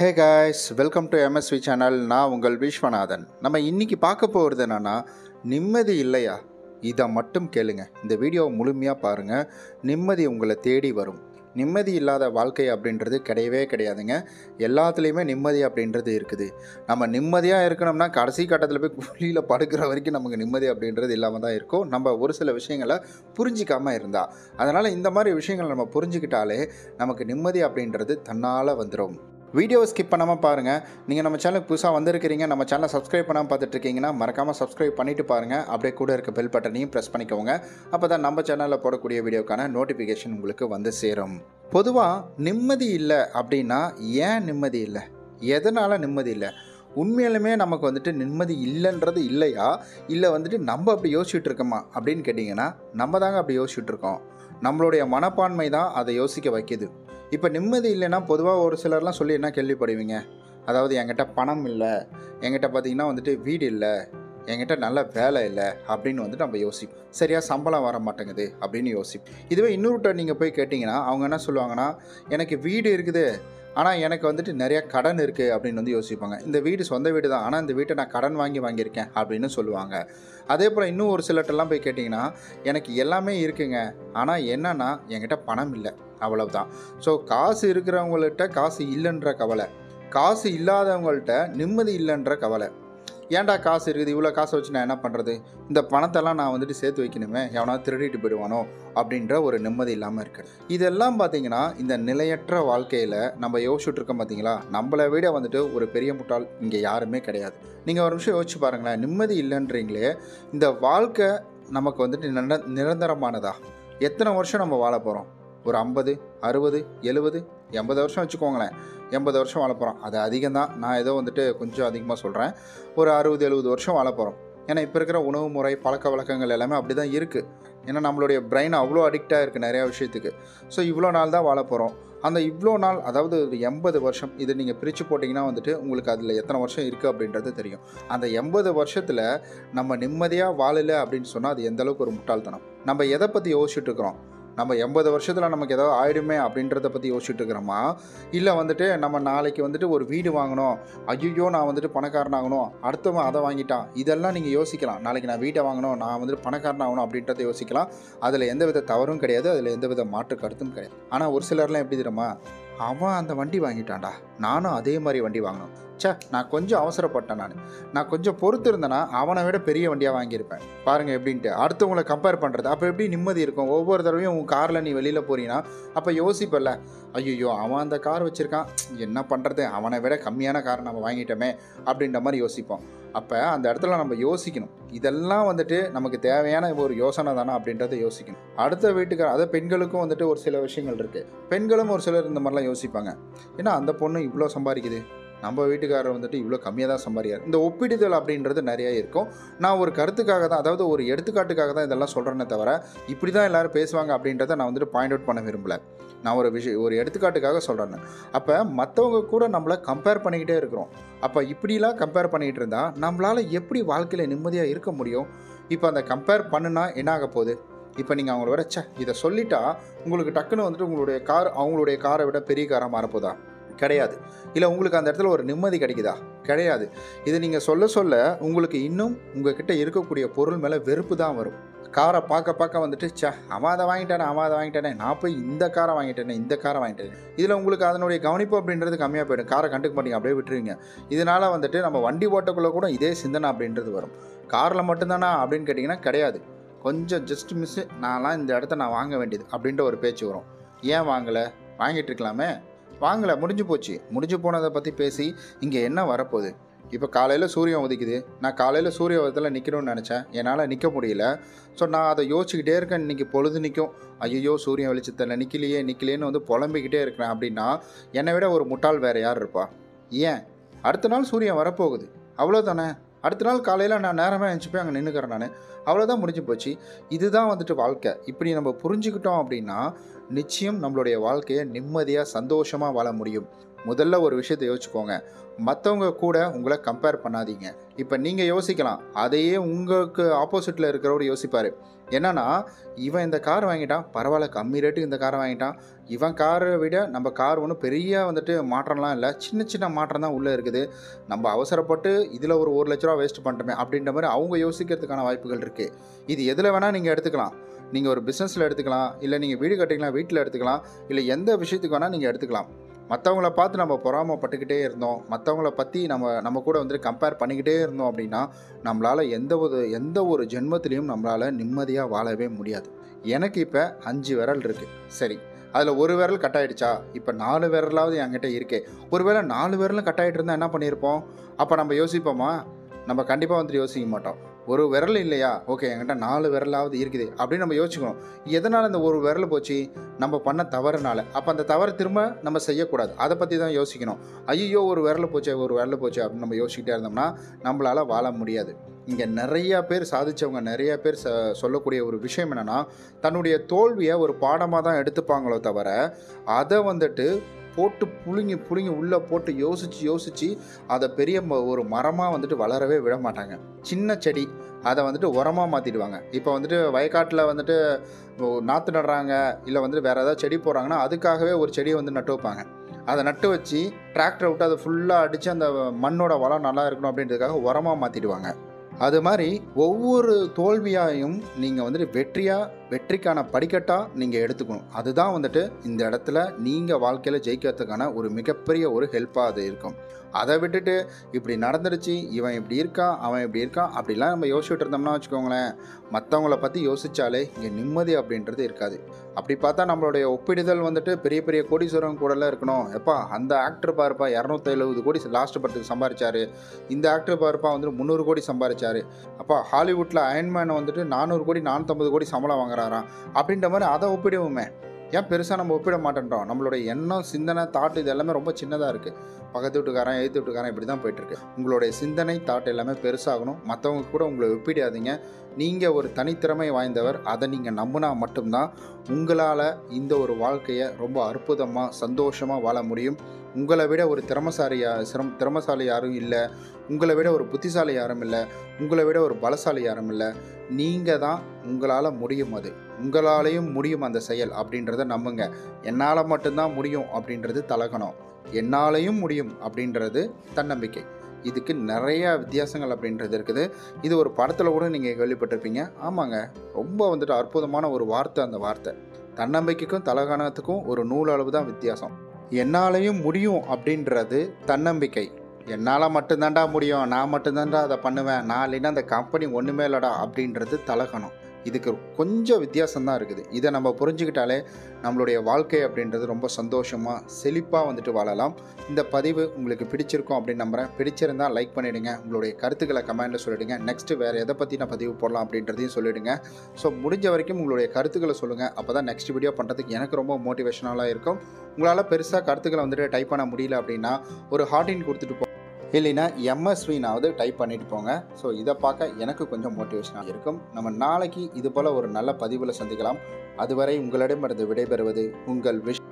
Hey guys, welcome to MSV channel. நான் உங்கள் விஸ்வநாதன். நம்ம இன்றைக்கி பார்க்க போகிறது என்னென்னா, நிம்மதி இல்லையா? இதை மட்டும் கேளுங்க. இந்த வீடியோவை முழுமையாக பாருங்கள். நிம்மதி உங்களை தேடி வரும். நிம்மதி இல்லாத வாழ்க்கை அப்படின்றது கிடையவே கிடையாதுங்க. எல்லாத்துலேயுமே நிம்மதி அப்படின்றது இருக்குது. நம்ம நிம்மதியாக இருக்கணும்னா கடைசி கட்டத்தில் போய் குழியில் படுக்கிற வரைக்கும் நமக்கு நிம்மதி அப்படின்றது இல்லாமல் தான் இருக்கும். நம்ம ஒரு சில விஷயங்களை புரிஞ்சிக்காமல் இருந்தால். அதனால் இந்த மாதிரி விஷயங்களை நம்ம புரிஞ்சுக்கிட்டாலே நமக்கு நிம்மதி அப்படின்றது தன்னால் வந்துடும். வீடியோவை ஸ்கிப் பண்ணாமல் பாருங்கள். நீங்கள் நம்ம சேனலுக்கு புதுசாக வந்திருக்கிறீங்க, நம்ம சேனலை சப்ஸ்கிரைப் பண்ணாமல் பார்த்துட்ருக்கீங்கன்னா மறக்காமல் சப்ஸ்கிரைப் பண்ணிவிட்டு பாருங்கள். அப்படியே கூட இருக்க பெல் பட்டனையும் ப்ரெஸ் பண்ணிக்கோங்க. அப்போ தான் நம்ம சேனலில் போடக்கூடிய வீடியோக்கான நோட்டிஃபிகேஷன் உங்களுக்கு வந்து சேரும். பொதுவாக நிம்மதி இல்லை அப்படின்னா ஏன் நிம்மதி இல்லை? எதனால் நிம்மதி இல்லை? உண்மையிலுமே நமக்கு வந்துட்டு நிம்மதி இல்லைன்றது இல்லையா, இல்லை வந்துட்டு நம்ம அப்படி யோசிச்சுட்டு இருக்கோமா அப்படின்னு கேட்டிங்கன்னா, நம்ம தாங்க அப்படி யோசிச்சுட்டு இருக்கோம். நம்மளுடைய மனப்பான்மை தான் அதை யோசிக்க வைக்கிது. இப்போ நிம்மதி இல்லைன்னா பொதுவாக ஒரு சிலர்லாம் சொல்லி என்ன கேள்விப்படுவீங்க, அதாவது என்கிட்ட பணம் இல்லை, என்கிட்ட பார்த்திங்கன்னா வந்துட்டு வீடு இல்லை, என்கிட்ட நல்ல வேலை இல்லை அப்படின்னு வந்துட்டு நம்ம யோசிப்போம். சரியாக சம்பளம் வர மாட்டேங்குது அப்படின்னு யோசிப்போம். இதுவே இன்னொருட்ட நீங்கள் போய் கேட்டிங்கன்னா அவங்க என்ன சொல்லுவாங்கன்னா, எனக்கு வீடு இருக்குது ஆனால் எனக்கு வந்துட்டு நிறையா கடன் இருக்குது அப்படின்னு வந்து யோசிப்பாங்க. இந்த வீடு சொந்த வீடு தான், ஆனால் இந்த வீட்டை நான் கடன் வாங்கியிருக்கேன் அப்படின்னு சொல்லுவாங்க. அதே போல் இன்னும் ஒரு சிலர்ட்டெல்லாம் போய் கேட்டிங்கன்னா, எனக்கு எல்லாமே இருக்குங்க, ஆனால் என்னன்னா என்கிட்ட பணம் இல்லை, அவ்வளவுதான். ஸோ காசு இருக்கிறவங்கள்ட்ட காசு இல்லைன்ற கவலை, காசு இல்லாதவங்கள்ட்ட நிம்மதி இல்லைன்ற கவலை. ஏன்டா காசு இருக்குது, இவ்வளோ காசை வச்சு நான் என்ன பண்ணுறது, இந்த பணத்தெல்லாம் நான் வந்துட்டு சேர்த்து வைக்கணுமே, எவனாவது திருடிட்டு போயிடுவானோ அப்படின்ற ஒரு நிம்மதி இல்லாமல் இருக்குது. இதெல்லாம் பார்த்திங்கன்னா இந்த நிலையற்ற வாழ்க்கையில் நம்ம யோசிச்சுட்டு இருக்கோம் பார்த்தீங்களா, நம்மளை விட வந்துட்டு ஒரு பெரிய முட்டாள் இங்கே யாருமே கிடையாது. நீங்கள் ஒரு நிமிஷம் யோசிச்சு பாருங்களேன். நிம்மதி இல்லைன்றீங்களே, இந்த வாழ்க்கை நமக்கு வந்துட்டு நிரந்தரமானதா? எத்தனை வருஷம் நம்ம வாழ போகிறோம்? ஒரு 50, 60, 70, 80 வருஷம் வச்சுக்கோங்களேன். 80 வருஷம் வாழ போகிறோம். அது அதிகம் தான். நான் ஏதோ வந்துட்டு கொஞ்சம் அதிகமாக சொல்கிறேன். ஒரு 60, 70 வருஷம் வாழ போகிறோம். ஏன்னா இப்போ இருக்கிற உணவு முறை, பழக்க வழக்கங்கள் எல்லாமே அப்படி தான் இருக்குது. ஏன்னா நம்மளுடைய பிரெயின் அவ்வளோ அடிக்டாக இருக்குது நிறையா விஷயத்துக்கு. ஸோ இவ்வளோ நாள் தான் வாழ போகிறோம். அந்த இவ்வளோ நாள், அதாவது ஒரு 80 வருஷம், இது நீங்கள் பிரித்து போட்டிங்கன்னா வந்துட்டு உங்களுக்கு அதில் எத்தனை வருஷம் இருக்குது அப்படின்றது தெரியும். அந்த 80 வருஷத்தில் நம்ம நிம்மதியாக வாழலை அப்படின்னு சொன்னால் அது எந்தளவுக்கு ஒரு முட்டாள்தனம். நம்ம எதை பற்றி யோசிச்சுட்டு இருக்கிறோம்? நம்ம 80 வருஷத்தில் நமக்கு ஏதாவது ஆயிடுமே அப்படின்றத பற்றி யோசிச்சுட்டு இருக்கிறோமா, இல்லை வந்துட்டு நம்ம நாளைக்கு வந்துட்டு ஒரு வீடு வாங்கணும், ஐயோ நான் வந்துட்டு பணக்காரன் ஆகணும், அடுத்தவன் அதை வாங்கிட்டான், இதெல்லாம் நீங்கள் யோசிக்கலாம். நாளைக்கு நான் வீட்டை வாங்கணும், நான் வந்துட்டு பணக்காரன் ஆகணும் அப்படின்றத யோசிக்கலாம். அதில் எந்த வித தவறும் கிடையாது, அதில் எந்த வித மாற்று கருத்தும் கிடையாது. ஆனால் ஒரு சிலர்லாம் எப்படி தெரியுமா, அவன் அந்த வண்டி வாங்கிட்டான்டா, நானும் அதே மாதிரி வண்டி வாங்கணும், நான் கொஞ்சம் அவசரப்பட்டேன், நான் கொஞ்சம் பொறுத்து இருந்தேன்னா அவனை விட பெரிய வண்டியாக வாங்கியிருப்பேன் பாருங்கள் எப்படின்ட்டு அடுத்தவங்களை கம்பேர் பண்ணுறது. அப்போ எப்படி நிம்மதி இருக்கும்? ஒவ்வொரு தடவையும் உன் காரில் நீ வெளியில் போறீங்கன்னா அப்போ யோசிப்பல்ல, ஐயோ அவன் அந்த கார் வச்சுருக்கான், என்ன பண்ணுறது, அவனை விட கம்மியான காரை நம்ம வாங்கிட்டோமே அப்படின்ற மாதிரி யோசிப்போம். அப்போ அந்த இடத்துல நம்ம யோசிக்கணும், இதெல்லாம் வந்துட்டு நமக்கு தேவையான ஒரு யோசனை தானே அப்படின்றத யோசிக்கணும். அடுத்த வீட்டுக்கார, அதாவது பெண்களுக்கும் வந்துட்டு ஒரு சில விஷயங்கள் இருக்குது. பெண்களும் ஒரு சிலர் இந்த மாதிரிலாம் யோசிப்பாங்க, ஏன்னா அந்த பொண்ணு இவ்வளோ சம்பாதிக்குது, நம்ம வீட்டுக்காரர் வந்துட்டு இவ்வளோ கம்மியாக தான் சம்பாதிக்கார். இந்த ஒப்பிடுதல் அப்படின்றது நிறைய இருக்கும். நான் ஒரு கருத்துக்காக தான், அதாவது ஒரு எடுத்துக்காட்டுக்காக தான் இதெல்லாம் சொல்கிறேன்னே தவிர இப்படி தான் எல்லோரும் பேசுவாங்க அப்படின்றத நான் வந்துட்டு பாயிண்ட் அவுட் பண்ண விரும்பலை. நான் ஒரு எடுத்துக்காட்டுக்காக சொல்கிறேன். அப்போ மற்றவங்க கூட நம்மளை கம்பேர் பண்ணிக்கிட்டே இருக்கிறோம். அப்போ இப்படிலாம் கம்பேர் பண்ணிக்கிட்டு இருந்தால் நம்மளால் எப்படி வாழ்க்கையில் நிம்மதியாக இருக்க முடியும்? இப்போ அந்த கம்பேர் பண்ணுனா என்ன ஆக போகுது? இப்போ நீங்கள் அவங்கள விட இதை சொல்லிட்டா உங்களுக்கு டக்குன்னு வந்துட்டு அவங்களுடைய காரை விட பெரிய காராக மாறப்போதா? கிடையாது. இல்லை உங்களுக்கு அந்த இடத்துல ஒரு நிம்மதி கிடைக்குதா? கிடையாது. இதை நீங்கள் சொல்ல உங்களுக்கு இன்னும் உங்ககிட்ட இருக்கக்கூடிய பொருள் மேலே வெறுப்பு தான் வரும். காரை பார்க்க வந்துட்டு அவன் அதை வாங்கிட்டானே, நான் போய் இந்த காரை வாங்கிட்டேனே. இதில் உங்களுக்கு அதனுடைய கவனிப்பு அப்படின்றது கம்மியாக போயிடும். காரை கண்டுக்க மாட்டீங்க, அப்படியே விட்டுருவீங்க. இதனால் வந்துட்டு நம்ம வண்டி ஓட்டக்குள்ளே கூட இதே சிந்தனை அப்படின்றது வரும். காரில் மட்டும்தானா அப்படின்னு கேட்டிங்கன்னா கிடையாது. கொஞ்சம் ஜஸ்ட் மிஸ்ஸு, நான்லாம் இந்த இடத்த நான் வாங்க வேண்டியது அப்படின்ற ஒரு பேச்சு வரும். ஏன் வாங்கலை? வாங்கிட்டு இருக்கலாமே. வாங்கலை, முடிஞ்சு போனதை பற்றி பேசி இங்கே என்ன வரப்போகுது? இப்போ காலையில் சூரியன் உதிக்குது, நான் காலையில் சூரிய உதயத்தில் நிற்கணும்னு நினச்சேன், என்னால் நிற்க முடியல. ஸோ நான் அதை யோசிச்சுக்கிட்டே இருக்கேன். இன்றைக்கி பொழுது நிற்கும், ஐயோ சூரியன் வெளிச்சத்தில் நிற்கலையேன்னு வந்து புலம்பிக்கிட்டே இருக்கிறேன் அப்படின்னா என்னை விட ஒரு முட்டாள் வேறு யார் இருப்பா? ஏன்? அடுத்த நாள் சூரியன் வரப்போகுது, அவ்வளோதானே. அடுத்த நாள் காலையில் நான் நேரமாக எழுந்துச்சு அங்கே நின்றுக்கிறேன் நான், அவ்வளோதான், முடிஞ்சு போச்சு. இதுதான் வந்துட்டு வாழ்க்கை. இப்படி நம்ம புரிஞ்சுக்கிட்டோம் அப்படின்னா நிச்சயம் நம்மளுடைய வாழ்க்கையை நிம்மதியாக சந்தோஷமாக வாழ முடியும். முதல்ல ஒரு விஷயத்தை யோசிச்சுக்கோங்க. மற்றவங்க கூட உங்களை கம்பேர் பண்ணாதீங்க. இப்போ நீங்கள் யோசிக்கலாம், அதையே உங்களுக்கு ஆப்போசிட்டில் இருக்கிறவர் யோசிப்பார். என்னன்னா, இவன் இந்த கார் வாங்கிட்டான், பரவாயில்ல கம்மி ரேட்டுக்கு இந்த காரை வாங்கிட்டான், இவன் காரை விட நம்ம கார் ஒன்றும் பெரிய வந்துட்டு மாற்றம்லாம் இல்லை, சின்ன சின்ன மாற்றம் தான் உள்ளே இருக்குது, நம்ம அவசரப்பட்டு இதில் ஒரு 1,00,000 வேஸ்ட் பண்ணிட்டோமே அப்படின்ற மாதிரி அவங்க யோசிக்கிறதுக்கான வாய்ப்புகள் இருக்குது. இது எதில் வேணால் நீங்கள் எடுத்துக்கலாம். நீங்கள் ஒரு பிஸ்னஸில் எடுத்துக்கலாம், இல்லை நீங்கள் வீடு கட்டிக்கலாம் வீட்டில் எடுத்துக்கலாம், இல்லை எந்த விஷயத்துக்கு வேணால் நீங்கள் எடுத்துக்கலாம். மற்றவங்கள பார்த்து நம்ம பொறாமப்பட்டுக்கிட்டே இருந்தோம், மற்றவங்கள பற்றி நம்ம கூட வந்துட்டு கம்பேர் பண்ணிக்கிட்டே இருந்தோம் அப்படின்னா நம்மளால் எந்த ஒரு ஜென்மத்திலையும் நம்மளால் நிம்மதியாக வாழவே முடியாது. எனக்கு இப்போ 5 விரல் இருக்குது, சரி அதில் ஒரு விரல் கட் ஆகிடுச்சா, இப்போ 4 விரலாவது என்கிட்ட இருக்கே. ஒருவேளை 4 விரலும் கட் ஆகிட்டு இருந்தால் என்ன பண்ணியிருப்போம்? அப்போ நம்ம யோசிப்போமா? நம்ம கண்டிப்பாக வந்துட்டு யோசிக்க மாட்டோம். ஒரு விரல் இல்லையா, ஓகே என்கிட்ட 4 விரலாவது இருக்குது அப்படின்னு நம்ம யோசிக்கணும். எதனால் இந்த ஒரு விரல் போச்சு? நம்ம பண்ண தவறுனால. அப்போ அந்த தவறு திரும்ப நம்ம செய்யக்கூடாது, அதை பற்றி தான் யோசிக்கணும். ஐயோ ஒரு விரல் போச்சு அப்படின்னு நம்ம யோசிக்கிட்டே இருந்தோம்னா நம்மளால் வாழ முடியாது. இங்கே நிறையா பேர் சாதித்தவங்க, நிறையா பேர் சொல்லக்கூடிய ஒரு விஷயம் என்னென்னா, தன்னுடைய தோல்வியை ஒரு பாடமாக தான் எடுத்துப்பாங்களோ தவிர அதை வந்துட்டு போட்டு புழுங்கி உள்ளே போட்டு யோசித்து அதை பெரிய ஒரு மரமாக வந்துட்டு வளரவே விட மாட்டாங்க. சின்ன செடி அதை வந்துட்டு உரமாக மாற்றிடுவாங்க. இப்போ வந்துட்டு வயக்காட்டில் வந்துட்டு நாற்று நடுறாங்க, இல்லை வந்துட்டு வேறு ஏதாவது செடி போடுறாங்கன்னா அதுக்காகவே ஒரு செடியை வந்து நட்டு வைப்பாங்க. அதை நட்டு வச்சு டிராக்டரை விட்டு அதை ஃபுல்லாக அடித்து அந்த மண்ணோட வளம் நல்லா இருக்கணும் அப்படின்றதுக்காக உரமாக மாற்றிடுவாங்க. அது மாதிரி ஒவ்வொரு தோல்வியாயும் நீங்கள் வந்துட்டு வெற்றிக்கான படிக்கட்டாக நீங்கள் எடுத்துக்கணும். அதுதான் வந்துட்டு இந்த இடத்துல நீங்கள் வாழ்க்கையில் ஜெயிக்கிறதுக்கான ஒரு மிகப்பெரிய ஒரு ஹெல்ப்பாக அது இருக்கும். அதை விட்டுட்டு இப்படி நடந்துருச்சு, இவன் இப்படி இருக்கான், அவன் இப்படி இருக்கான் அப்படிலாம் நம்ம யோசிச்சுட்டு இருந்தோம்னா வச்சுக்கோங்களேன், மற்றவங்கள பற்றி யோசித்தாலே இங்கே நிம்மதி அப்படின்றது இருக்காது. அப்படி பார்த்தா நம்மளுடைய ஒப்பிடுதல் வந்துட்டு பெரிய பெரிய கோடீஸ்வரன் கூடலாம் இருக்கணும். எப்பா அந்த ஆக்டர் பாருப்பா 270 கோடி லாஸ்ட் படத்துக்கு சம்பாதிச்சாரு, இந்த ஆக்டர் பாருப்பா வந்துட்டு 300 கோடி சம்பாதிச்சாரு, அப்பா ஹாலிவுட்டில் அயன்மேன் வந்துட்டு 400 கோடி 450 கோடி சம்பளம் வாங்குறாராம் அப்படின்ற மாதிரி அதை ஒப்பிடுவோமே. ஏன் பெருசாக நம்ம ஒப்பிட மாட்டேன்றோம்? நம்மளுடைய எண்ணம், சிந்தனை, தாட் இது எல்லாமே ரொம்ப சின்னதாக இருக்குது. பக்கத்து வீட்டுக்காரன், எழுத்து வீட்டுக்காரன் இப்படி தான் போயிட்டுருக்கு. உங்களுடைய சிந்தனை, தாட் எல்லாமே பெருசாகணும். மற்றவங்க கூட உங்களை ஒப்பிடாதீங்க. நீங்கள் ஒரு தனித்திறமை வாய்ந்தவர், அதை நீங்கள் நம்பினா மட்டும்தான் உங்களால் இந்த ஒரு வாழ்க்கையை ரொம்ப அற்புதமாக சந்தோஷமாக வாழ முடியும். உங்களை விட ஒரு திறமசாலி யாரும் இல்லை, உங்களை விட ஒரு புத்திசாலி யாரும் இல்லை, உங்களை விட ஒரு பலசாலி யாரும் இல்லை. நீங்கள் தான் உங்களால் முடியும், அது உங்களாலேயும் முடியும் அந்த செயல் அப்படின்றத நம்புங்க. என்னால் மட்டும்தான் முடியும் அப்படின்றது தலகணம், என்னாலையும் முடியும் அப்படின்றது தன்னம்பிக்கை. இதுக்கு நிறைய வித்தியாசங்கள் அப்படின்றது இருக்குது. இது ஒரு படத்தில் கூட நீங்கள் கேள்விப்பட்டிருப்பீங்க. ஆமாங்க, ரொம்ப வந்துட்டு அற்புதமான ஒரு வார்த்தை அந்த வார்த்தை. தன்னம்பிக்கைக்கும் தலகணத்துக்கும் ஒரு நூல் அளவு தான் வித்தியாசம். என்னாலையும் முடியும் அப்படின்றது தன்னம்பிக்கை. என்னால் மட்டும்தான்டா முடியும், நான் மட்டும்தான்டா அதை பண்ணுவேன், நான் இல்லைன்னா அந்த கம்பெனி ஒன்றுமே இல்லைடா அப்படின்றது தலகணம். இதுக்கு கொஞ்சம் வித்தியாசம்தான் இருக்குது. இதை நம்ம புரிஞ்சுக்கிட்டாலே நம்மளுடைய வாழ்க்கை அப்படின்றது ரொம்ப சந்தோஷமாக செழிப்பாக வந்துட்டு வாழலாம். இந்த பதிவு உங்களுக்கு பிடிச்சிருக்கும் அப்படின்னு நம்புகிறேன். பிடிச்சிருந்தால் லைக் பண்ணிவிடுங்க, உங்களுடைய கருத்துக்களை கமெண்ட்டில் சொல்லிவிடுங்க. நெக்ஸ்ட்டு வேறு எதை பற்றி நான் பதிவு போடலாம் அப்படின்றதையும் சொல்லிவிடுங்க. ஸோ முடிஞ்ச வரைக்கும் உங்களுடைய கருத்துக்களை சொல்லுங்கள். அப்போ தான் நெக்ஸ்ட் வீடியோ பண்ணுறதுக்கு எனக்கு ரொம்ப மோட்டிவேஷனலாக இருக்கும். உங்களால் பெருசாக கருத்துக்களை வந்துட்டு டைப் பண்ண முடியல அப்படின்னா ஒரு ஹார்டின் கொடுத்துட்டு இல்லைன்னா எம்எஸ்வினாவது டைப் பண்ணிட்டு போங்க. ஸோ இதை பார்க்க எனக்கு கொஞ்சம் மோட்டிவேஷனாக இருக்கும். நம்ம நாளைக்கு இது போல் ஒரு நல்ல பதிவில் சந்திக்கலாம். அதுவரை உங்களிடமிருந்து விடைபெறுவது உங்கள் விஷ்.